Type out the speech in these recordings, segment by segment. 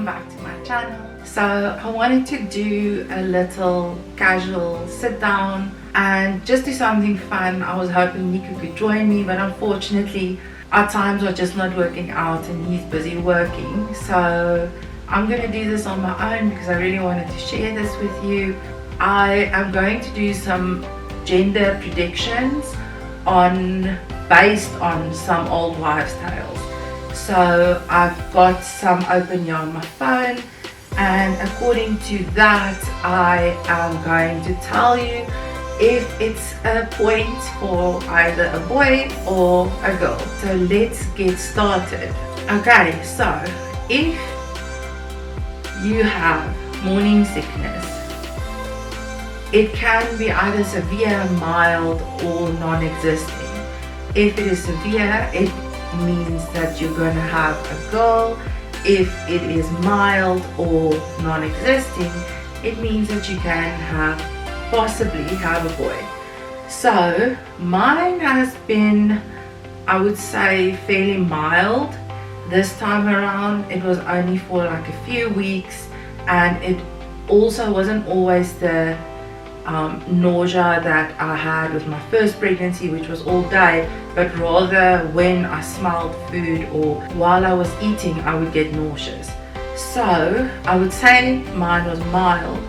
welcome back to my channel. So I wanted to do a little casual sit down and just do something fun. I was hoping Nico could join me, but unfortunately our times are just not working out and he's busy working. So I'm gonna do this on my own because I really wanted to share this with you. I am going to do some gender predictions based on some old wives' tales. So I've got some open here on my phone, and according to that I am going to tell you if it's a point for either a boy or a girl. So let's get started. Okay, so if you have morning sickness, it can be either severe, mild, or non-existing. If it is severe, it means that you're going to have a girl. If it is mild or non-existing, it means that you can possibly have a boy. So mine has been, I would say, fairly mild this time around. It was only for like a few weeks, and it also wasn't always the nausea that I had with my first pregnancy, which was all day, but rather when I smelled food or while I was eating I would get nauseous. So I would say mine was mild,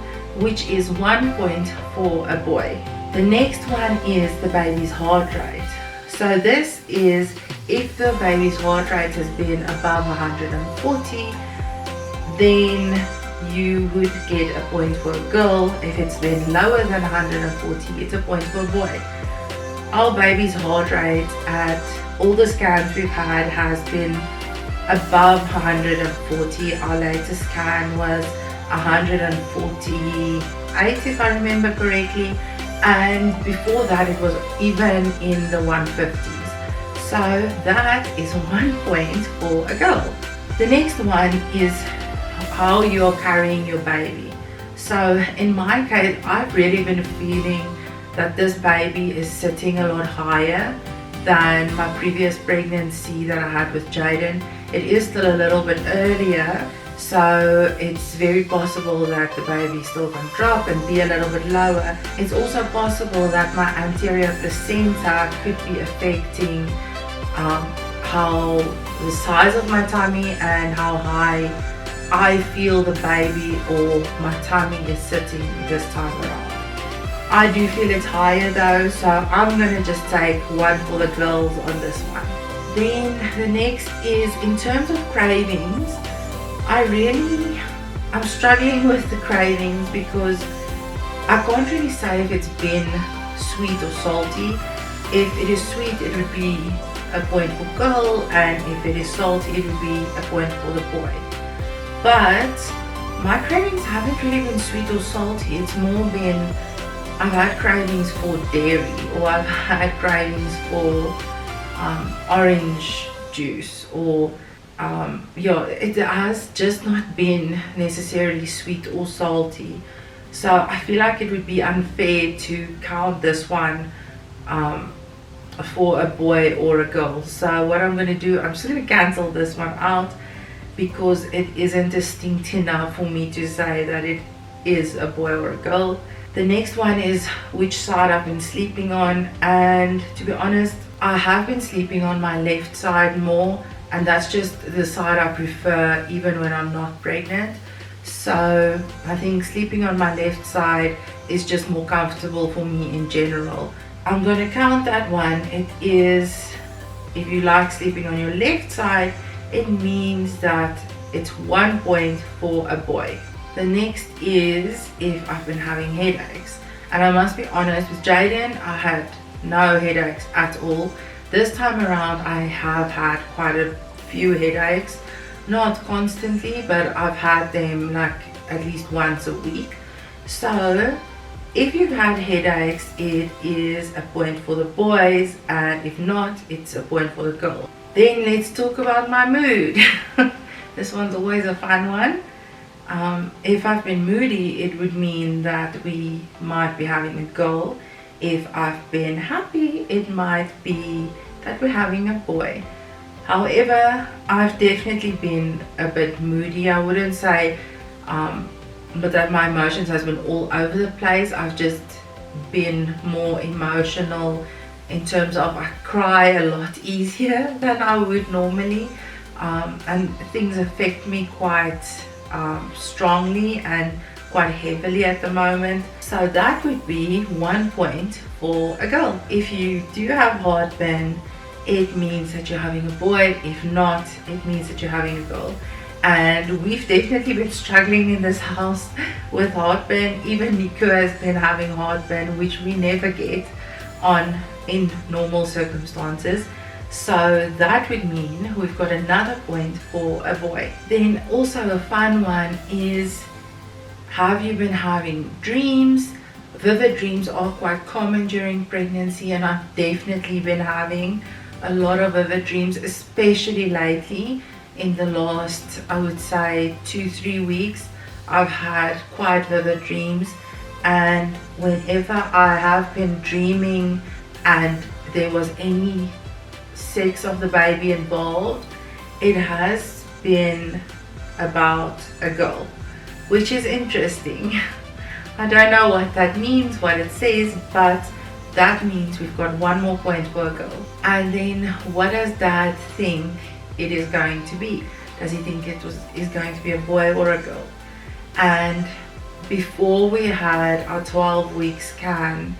which is 1 point for a boy. The next one is the baby's heart rate. So this is if the baby's heart rate has been above 140, then you would get a point for a girl. If it's been lower than 140, it's a point for a boy. Our baby's heart rate at all the scans we've had has been above 140. Our latest scan was 148 if I remember correctly, and before that it was even in the 150s. So that is 1 point for a girl. The next one is how you're carrying your baby. So in my case, I've really been feeling that this baby is sitting a lot higher than my previous pregnancy that I had with Jaden. It is still a little bit earlier, so it's very possible that the baby still can drop and be a little bit lower. It's also possible that my anterior placenta could be affecting how the size of my tummy and how high I feel the baby or my tummy is sitting this time around. I do feel it's higher though, so I'm gonna just take 1 for the girls on this one. Then the next is in terms of cravings. I'm struggling with the cravings because I can't really say if it's been sweet or salty. If it is sweet, it would be a point for girl, and if it is salty, it would be a point for the boy. But my cravings haven't really been sweet or salty. It's more been, I've had cravings for dairy, or I've had cravings for orange juice, or it has just not been necessarily sweet or salty. So I feel like it would be unfair to count this one for a boy or a girl. So what I'm going to do, I'm just going to cancel this one out, because it isn't distinct enough for me to say that it is a boy or a girl. The next one is which side I've been sleeping on, and to be honest, I have been sleeping on my left side more, and that's just the side I prefer even when I'm not pregnant. So I think sleeping on my left side is just more comfortable for me in general. I'm going to count that one. It is, if you like sleeping on your left side, it means that it's 1 point for a boy. The next is if I've been having headaches, and I must be honest, with Jaden I had no headaches at all. This time around I have had quite a few headaches, not constantly, but I've had them like at least once a week. So if you've had headaches, it is a point for the boys, and if not, it's a point for the girl. Then let's talk about my mood. This one's always a fun one. If I've been moody, it would mean that we might be having a girl. If I've been happy, it might be that we're having a boy. However, I've definitely been a bit moody. I wouldn't say but that my emotions has been all over the place. I've just been more emotional in terms of I cry a lot easier than I would normally, and things affect me quite strongly and quite heavily at the moment. So that would be 1 point for a girl. If you do have heartburn, it means that you're having a boy. If not, it means that you're having a girl. And we've definitely been struggling in this house with heartburn. Even Nico has been having heartburn, which we never get on in normal circumstances. So that would mean we've got another point for a boy. Then also a fun one is, have you been having dreams? Vivid dreams are quite common during pregnancy, and I've definitely been having a lot of vivid dreams, especially lately. In the last, I would say 2-3 weeks, I've had quite vivid dreams, and whenever I have been dreaming and there was any sex of the baby involved, it has been about a girl, which is interesting. I don't know what that means, what it says, but that means we've got 1 more point for a girl. And then what does Dad think it is going to be? Does he think is going to be a boy or a girl? And before we had our 12-week scan,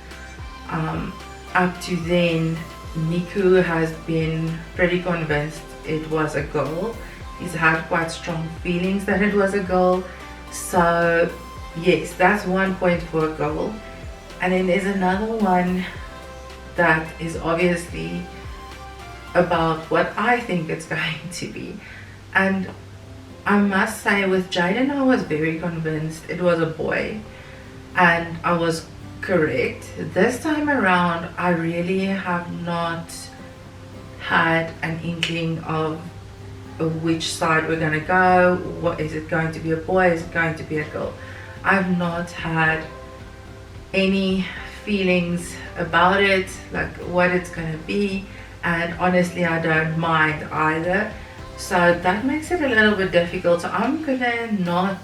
up to then, Niku has been pretty convinced it was a girl. He's had quite strong feelings that it was a girl. So yes, that's 1 point for a girl. And then there's another one that is obviously about what I think it's going to be. And I must say, with Jaden, I was very convinced it was a boy, and I was correct. This time around, I really have not had an inkling of which side we're going to go. What is it going to be, a boy? Is it going to be a girl? I've not had any feelings about it, like what it's going to be. And honestly, I don't mind either. So that makes it a little bit difficult. So I'm gonna not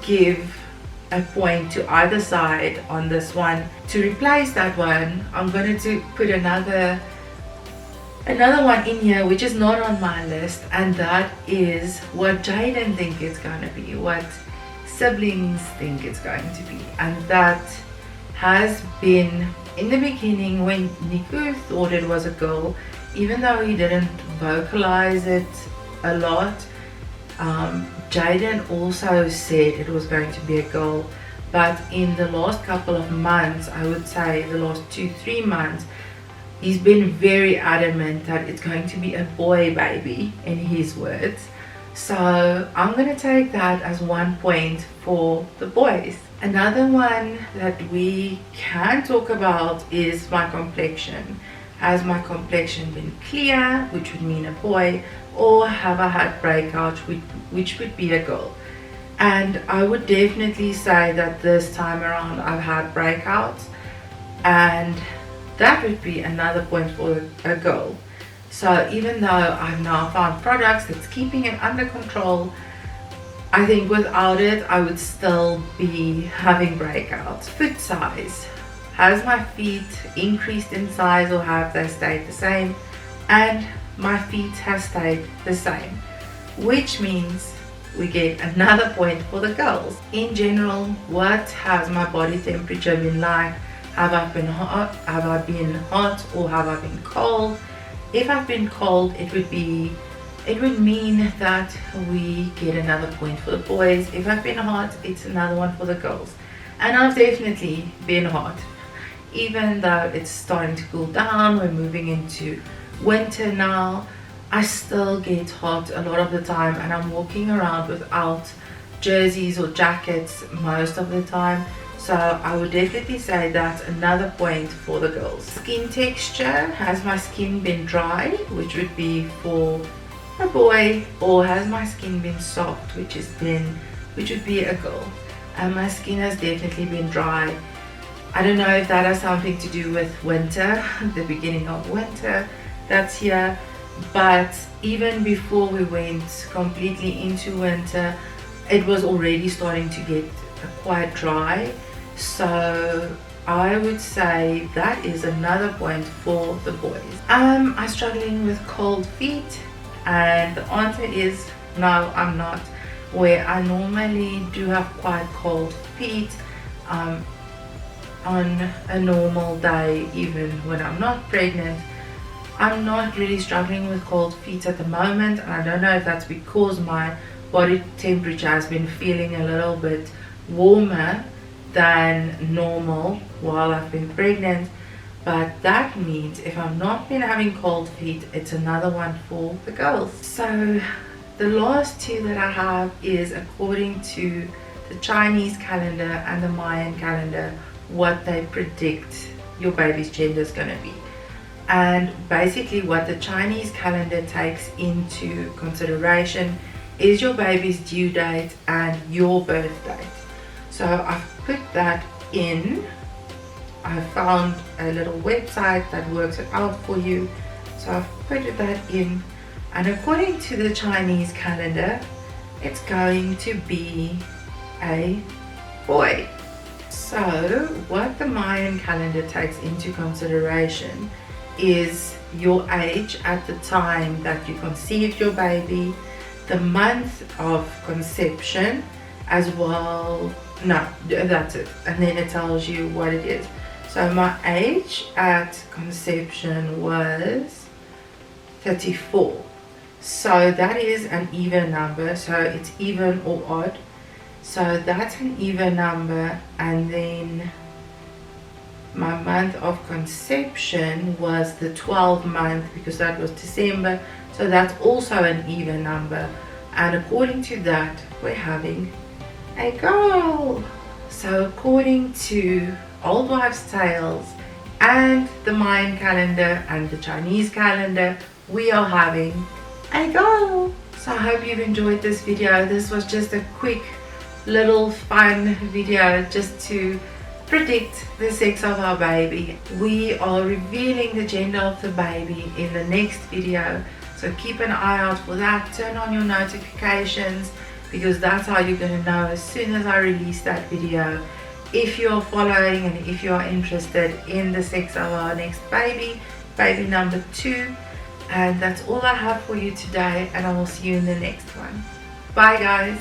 give a point to either side on this one. To replace that one, I'm going to put another one in here, which is not on my list, and that is what Jaden think it's going to be, what siblings think it's going to be. And that has been, in the beginning, when Niku thought it was a girl, even though he didn't vocalize it a lot, Jaden also said it was going to be a girl. But in the last couple of months, I would say the last 2-3 months, he's been very adamant that it's going to be a boy baby, in his words. So I'm going to take that as 1 point for the boys. Another one that we can talk about is my complexion. Has my complexion been clear, which would mean a boy, or have I had breakouts, which would be a girl? And I would definitely say that this time around I've had breakouts, and that would be another point for a girl. So even though I've now found products that's keeping it under control, I think without it I would still be having breakouts. Foot size. Has my feet increased in size or have they stayed the same? And my feet have stayed the same, which means we get another point for the girls. In general, what has my body temperature been like? Have I been hot? Have I been hot or have I been cold? If I've been cold, it would mean that we get another point for the boys. If I've been hot, it's another one for the girls. And I've definitely been hot. Even though it's starting to cool down, we're moving into winter now, I still get hot a lot of the time, and I'm walking around without jerseys or jackets most of the time. So I would definitely say that's another point for the girls. Skin texture. Has my skin been dry, which would be for a boy, or has my skin been soft, which would be a girl? And my skin has definitely been dry. I don't know if that has something to do with winter, the beginning of winter that's here, but even before we went completely into winter, it was already starting to get quite dry. So I would say that is another point for the boys. Am I struggling with cold feet? And the answer is no, I'm not. Where I normally do have quite cold feet on a normal day, even when I'm not pregnant, I'm not really struggling with cold feet at the moment. And I don't know if that's because my body temperature has been feeling a little bit warmer than normal while I've been pregnant, but that means if I've not been having cold feet, it's another one for the girls. So the last two that I have is according to the Chinese calendar and the Mayan calendar, what they predict your baby's gender is going to be. And basically what the Chinese calendar takes into consideration is your baby's due date and your birth date. So I've put that in. I found a little website that works it out for you. So I've put that in. And according to the Chinese calendar, it's going to be a boy. So what the Mayan calendar takes into consideration is your age at the time that you conceived your baby, the month of conception, as well. No, that's it. And then it tells you what it is. So my age at conception was 34. So that is an even number. So it's even or odd. So that's an even number. And then my month of conception was the 12th month, because that was December. So that's also an even number. And according to that, we're having a girl. So according to Old Wives' Tales and the Mayan calendar and the Chinese calendar, we are having a girl. So I hope you've enjoyed this video. This was just a quick little fun video just to predict the sex of our baby. We are revealing the gender of the baby in the next video, so keep an eye out for that. Turn on your notifications, because that's how you're going to know as soon as I release that video if you're following and if you are interested in the sex of our next baby, baby number 2. And that's all I have for you today, and I will see you in the next one. Bye guys.